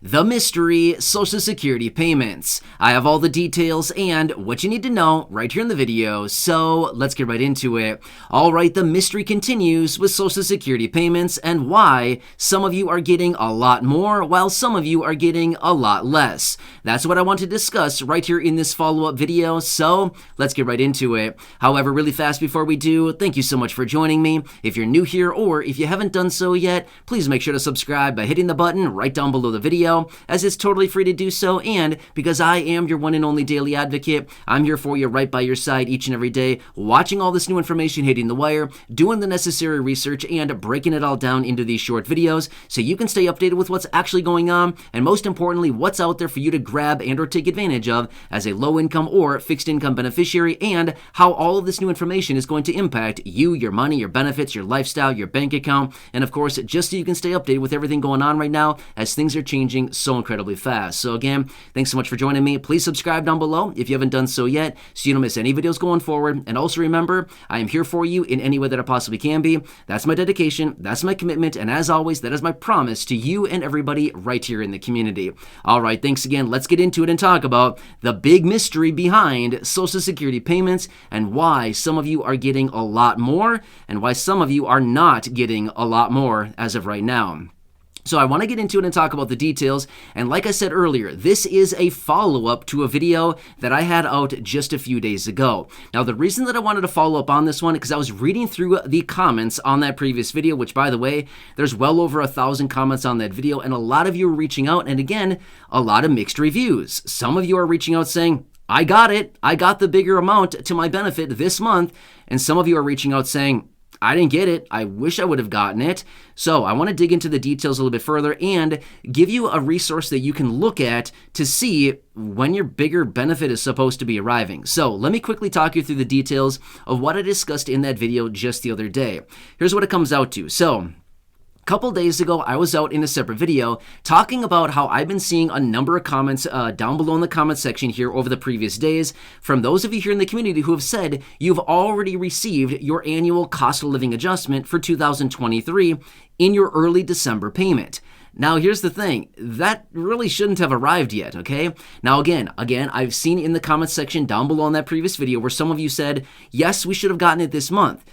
The mystery Social Security payments. I have all the details and what you need to know right here in the video, so let's get right into it. Alright, the mystery continues with Social Security payments and why some of you are getting a lot more while some of you are getting a lot less. That's what I want to discuss right here in this follow-up video, so let's get right into it. However, really fast before we do, thank you so much for joining me. If you're new here or if you haven't done so yet, please make sure to subscribe by hitting the button right down below the video, as it's totally free to do so, and because I am your one and only daily advocate, I'm here for you right by your side each and every day, watching all this new information hitting the wire, doing the necessary research, and breaking it all down into these short videos so you can stay updated with what's actually going on, and most importantly, what's out there for you to grab and or take advantage of as a low-income or fixed-income beneficiary, and how all of this new information is going to impact you, your money, your benefits, your lifestyle, your bank account, and of course, just so you can stay updated with everything going on right now as things are changing so incredibly fast. So again, thanks so much for joining me. Please subscribe down below if you haven't done so yet so you don't miss any videos going forward. And also remember, I am here for you in any way that I possibly can be. That's my dedication, that's my commitment, and as always, that is my promise to you and everybody right here in the community. All right, thanks again. Let's get into it and talk about the big mystery behind Social Security payments and why some of you are getting a lot more and why some of you are not getting a lot more as of right now. So I want to get into it and talk about the details, and like I said earlier, this is a follow-up to a video that I had out just a few days ago. Now, the reason that I wanted to follow up on this one is because I was reading through the comments on that previous video, which, by the way, there's well over 1,000 comments on that video, and a lot of you are reaching out, and again, a lot of mixed reviews. Some of you are reaching out saying, I got it, I got the bigger amount to my benefit this month, and some of you are reaching out saying, I didn't get it. I wish I would have gotten it. So I want to dig into the details a little bit further and give you a resource that you can look at to see when your bigger benefit is supposed to be arriving. So let me quickly talk you through the details of what I discussed in that video just the other day. Here's what it comes out to. So couple days ago, I was out in a separate video talking about how I've been seeing a number of comments down below in the comment section here over the previous days from those of you here in the community who have said you've already received your annual cost of living adjustment for 2023 in your early December payment. Now, here's the thing. That really shouldn't have arrived yet, okay? Now, again, I've seen in the comment section down below in that previous video where some of you said, yes, we should have gotten it this month.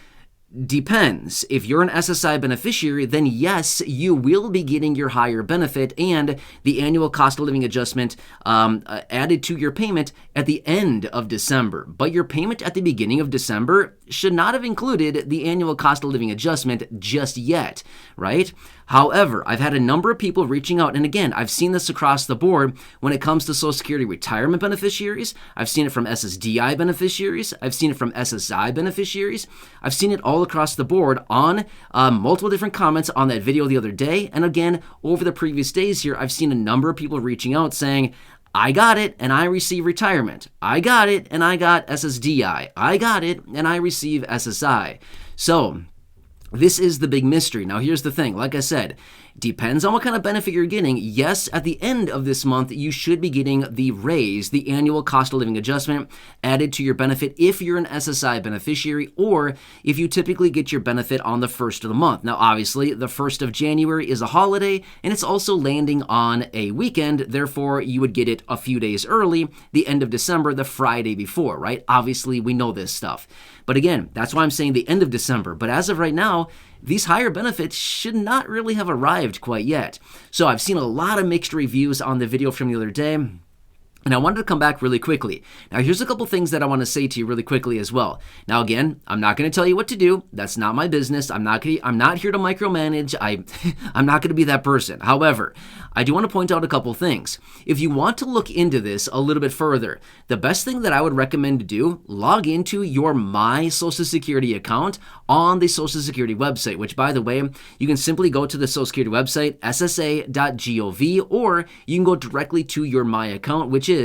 Depends. If you're an SSI beneficiary, then yes, you will be getting your higher benefit and the annual cost of living adjustment added to your payment at the end of December. But your payment at the beginning of December should not have included the annual cost of living adjustment just yet, right? However, I've had a number of people reaching out, and again, I've seen this across the board when it comes to Social Security retirement beneficiaries. I've seen it from SSDI beneficiaries. I've seen it from SSI beneficiaries. I've seen it all across the board on multiple different comments on that video the other day. And again, over the previous days here, I've seen a number of people reaching out saying, I got it and I receive retirement. I got it and I got SSDI. I got it and I receive SSI. So this is the big mystery. Now, here's the thing. Like I said, depends on what kind of benefit you're getting. Yes, at the end of this month, you should be getting the raise, the annual cost of living adjustment added to your benefit if you're an SSI beneficiary or if you typically get your benefit on the 1st of the month. Now, obviously, the 1st of January is a holiday and it's also landing on a weekend. Therefore, you would get it a few days early, the end of December, the Friday before, right? Obviously, we know this stuff. But again, that's why I'm saying the end of December. But as of right now, these higher benefits should not really have arrived quite yet. So I've seen a lot of mixed reviews on the video from the other day, and I wanted to come back really quickly. Now, here's a couple things that I want to say to you really quickly as well. Now, again, I'm not going to tell you what to do. That's not my business. I'm not here to micromanage. I'm not going to be that person. However, I do want to point out a couple things. If you want to look into this a little bit further, the best thing that I would recommend to do, log into your My Social Security account on the Social Security website, which, by the way, you can simply go to the Social Security website, ssa.gov, or you can go directly to your My account, which is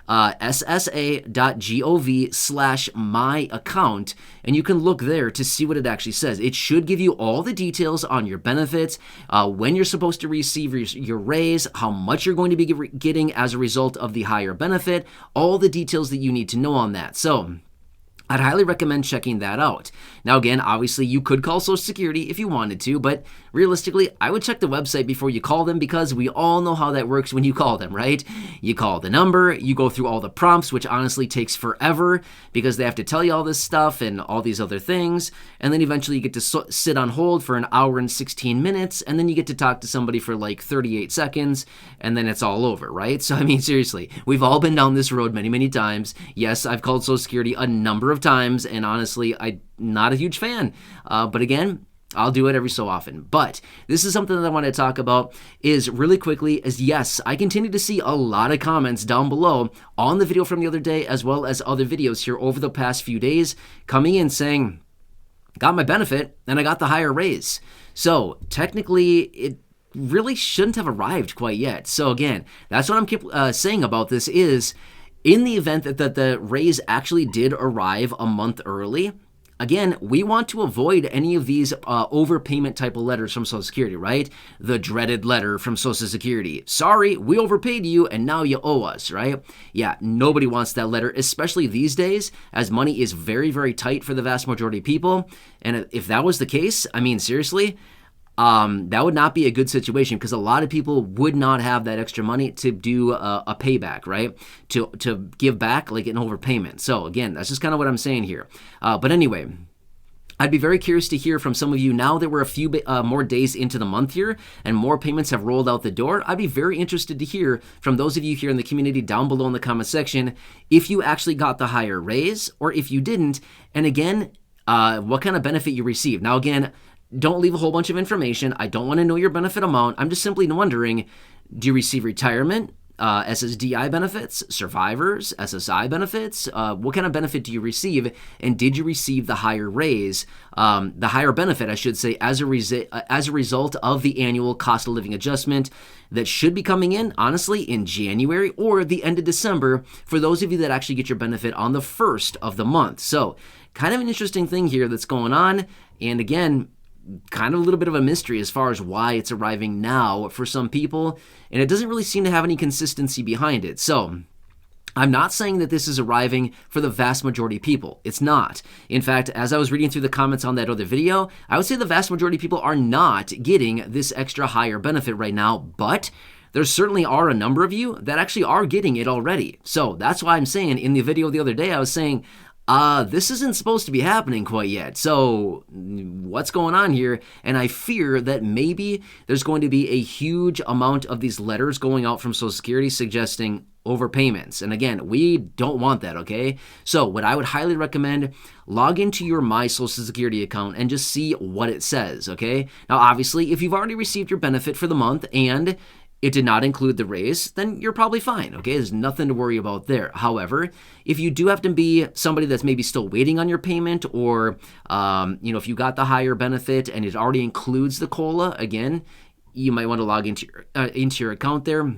ssa.gov/my-account, and you can look there to see what it actually says. It should give you all the details on your benefits, when you're supposed to receive your raise, how much you're going to be getting as a result of the higher benefit, all the details that you need to know on that. So I'd highly recommend checking that out. Now, again, obviously you could call Social Security if you wanted to, but realistically, I would check the website before you call them because we all know how that works when you call them, right? You call the number, you go through all the prompts, which honestly takes forever because they have to tell you all this stuff and all these other things, and then eventually you get to sit on hold for an hour and 16 minutes, and then you get to talk to somebody for like 38 seconds, and then it's all over, right? So, I mean, seriously, we've all been down this road many, many times. Yes, I've called Social Security a number of times, and honestly, I'm not a huge fan. But again, I'll do it every so often. But this is something that I want to talk about is really quickly is yes, I continue to see a lot of comments down below on the video from the other day as well as other videos here over the past few days coming in saying, got my benefit and I got the higher raise. So technically it really shouldn't have arrived quite yet. So again, that's what I'm saying about this is in the event that the raise actually did arrive a month early, again, we want to avoid any of these overpayment type of letters from Social Security, right? The dreaded letter from Social Security. Sorry, we overpaid you and now you owe us, right? Yeah, nobody wants that letter, especially these days as money is very, very tight for the vast majority of people. And if that was the case, I mean, seriously, that would not be a good situation because a lot of people would not have that extra money to do a payback, right? To give back like an overpayment. So again, that's just kind of what I'm saying here. But anyway, I'd be very curious to hear from some of you now that we're a few more days into the month here and more payments have rolled out the door. I'd be very interested to hear from those of you here in the community down below in the comment section if you actually got the higher raise or if you didn't. And again, what kind of benefit you received. Now again, don't leave a whole bunch of information. I don't want to know your benefit amount. I'm just simply wondering, do you receive retirement, SSDI benefits, survivors, SSI benefits? What kind of benefit do you receive? And did you receive the higher raise, the higher benefit, I should say, as a result of the annual cost of living adjustment that should be coming in, honestly, in January or the end of December for those of you that actually get your benefit on the 1st of the month. So kind of an interesting thing here that's going on. And again, kind of a little bit of a mystery as far as why it's arriving now for some people, and it doesn't really seem to have any consistency behind it. So I'm not saying that this is arriving for the vast majority of people. It's not. In fact, as I was reading through the comments on that other video, I would say the vast majority of people are not getting this extra higher benefit right now, but there certainly are a number of you that actually are getting it already. So that's why I'm saying in the video the other day, I was saying, this isn't supposed to be happening quite yet. So what's going on here? And I fear that maybe there's going to be a huge amount of these letters going out from Social Security suggesting overpayments. And again, we don't want that, okay? So what I would highly recommend, log into your My Social Security account and just see what it says, okay? Now, obviously, if you've already received your benefit for the month and it did not include the raise, then you're probably fine, okay? There's nothing to worry about there. However, if you do have to be somebody that's maybe still waiting on your payment or, if you got the higher benefit and it already includes the COLA, again, you might want to log into your account there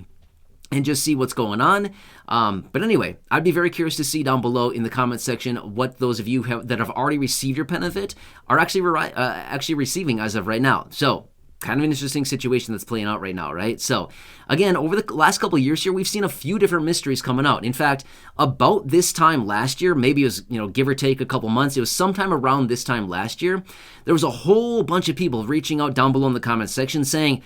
and just see what's going on. But anyway, I'd be very curious to see down below in the comment section what those of you that have already received your benefit are actually receiving as of right now. So kind of an interesting situation that's playing out right now, right? So again, over the last couple of years here, we've seen a few different mysteries coming out. In fact, about this time last year, maybe it was, give or take a couple months, it was sometime around this time last year, there was a whole bunch of people reaching out down below in the comment section saying,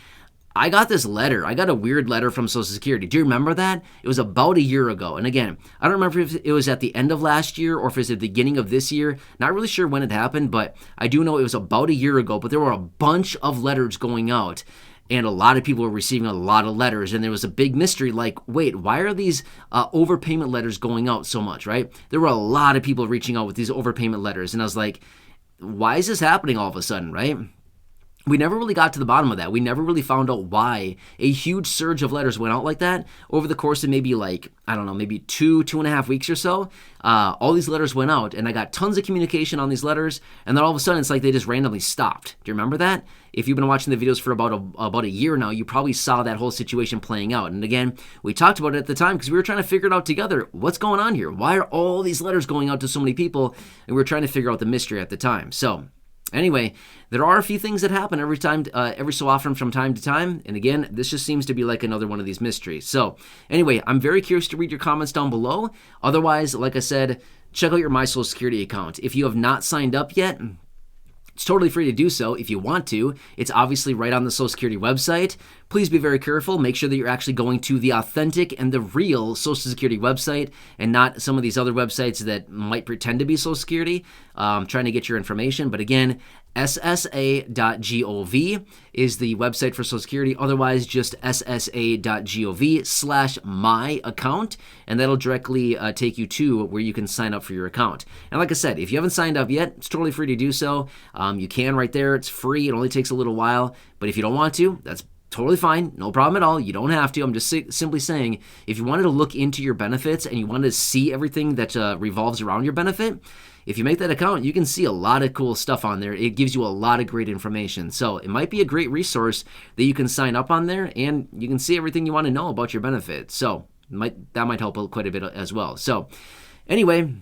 I got this letter. I got a weird letter from Social Security. Do you remember that? It was about a year ago. And again, I don't remember if it was at the end of last year or if it was at the beginning of this year. Not really sure when it happened, but I do know it was about a year ago. But there were a bunch of letters going out, and a lot of people were receiving a lot of letters. And there was a big mystery like, wait, why are these overpayment letters going out so much, right? There were a lot of people reaching out with these overpayment letters. And I was like, why is this happening all of a sudden, right? We never really got to the bottom of that. We never really found out why a huge surge of letters went out like that over the course of maybe maybe 2.5 weeks or so. All these letters went out and I got tons of communication on these letters, and then all of a sudden it's like they just randomly stopped. Do you remember that? If you've been watching the videos for about a year now, you probably saw that whole situation playing out. And again, we talked about it at the time because we were trying to figure it out together. What's going on here? Why are all these letters going out to so many people? And we were trying to figure out the mystery at the time. So anyway, there are a few things that happen every so often from time to time. And again, this just seems to be like another one of these mysteries. So anyway, I'm very curious to read your comments down below. Otherwise, like I said, check out your My Social Security account. If you have not signed up yet, it's totally free to do so if you want to. It's obviously right on the Social Security website. Please be very careful. Make sure that you're actually going to the authentic and the real Social Security website and not some of these other websites that might pretend to be Social Security, trying to get your information. But again, ssa.gov is the website for Social Security. Otherwise, just ssa.gov/my account, and that'll directly take you to where you can sign up for your account. And like I said, if you haven't signed up yet, it's totally free to do so. You can right there. It's free. It only takes a little while. But if you don't want to, that's totally fine. No problem at all. You don't have to. I'm just simply saying, if you wanted to look into your benefits and you wanted to see everything that revolves around your benefit, if you make that account, you can see a lot of cool stuff on there. It gives you a lot of great information. So it might be a great resource that you can sign up on there, and you can see everything you want to know about your benefits. So that might help quite a bit as well. So anyway,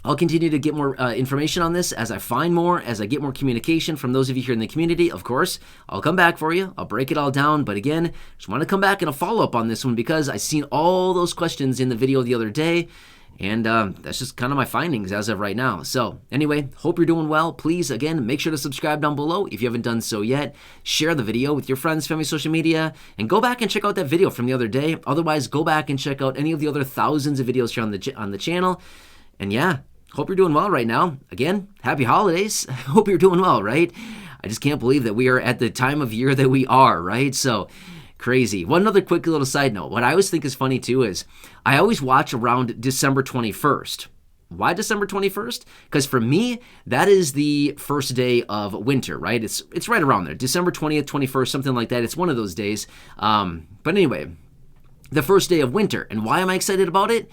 I'll continue to get more information on this as I find more, as I get more communication from those of you here in the community. Of course, I'll come back for you. I'll break it all down. But again, just want to come back and a follow-up on this one because I seen all those questions in the video the other day. And that's just kind of my findings as of right now. So anyway, hope you're doing well. Please, again, make sure to subscribe down below if you haven't done so yet. Share the video with your friends, family, social media, and go back and check out that video from the other day. Otherwise, go back and check out any of the other thousands of videos here on the channel. And yeah, hope you're doing well right now. Again, happy holidays. Hope you're doing well, right? I just can't believe that we are at the time of year that we are, right? So crazy. One other quick little side note. What I always think is funny too is I always watch around December 21st. Why December 21st? Because for me, that is the first day of winter, right? It's right around there. December 20th, 21st, something like that. It's one of those days. But anyway, the first day of winter. And why am I excited about it?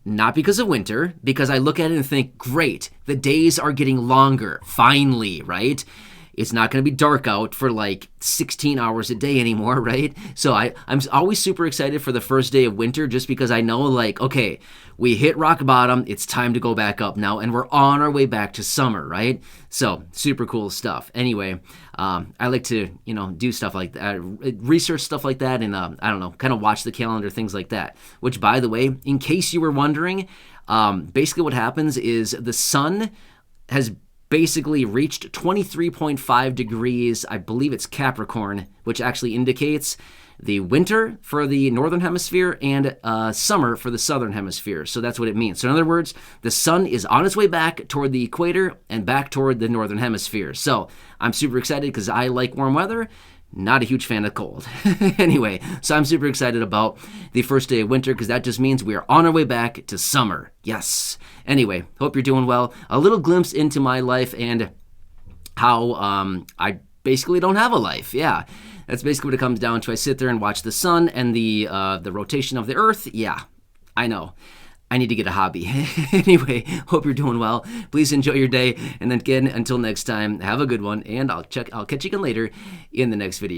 Not because of winter, because I look at it and think, great, the days are getting longer, finally, right? It's not going to be dark out for like 16 hours a day anymore, right? So I'm always super excited for the first day of winter just because I know like, okay, we hit rock bottom. It's time to go back up now. And we're on our way back to summer, right? So super cool stuff. Anyway, I like to, do stuff like that, research stuff like that. And I don't know, kind of watch the calendar, things like that, which by the way, in case you were wondering, basically what happens is the sun has basically reached 23.5 degrees. I believe it's Capricorn, which actually indicates the winter for the northern hemisphere and summer for the southern hemisphere. So that's what it means. So in other words, the sun is on its way back toward the equator and back toward the northern hemisphere. So I'm super excited because I like warm weather. Not a huge fan of cold. Anyway, so I'm super excited about the first day of winter because that just means we are on our way back to summer. Yes. Anyway, hope you're doing well. A little glimpse into my life and how I basically don't have a life. Yeah, that's basically what it comes down to. I sit there and watch the sun and the rotation of the earth. Yeah, I know. I need to get a hobby. Anyway, hope you're doing well. Please enjoy your day. And then again, until next time, have a good one. And I'll catch you again later in the next video.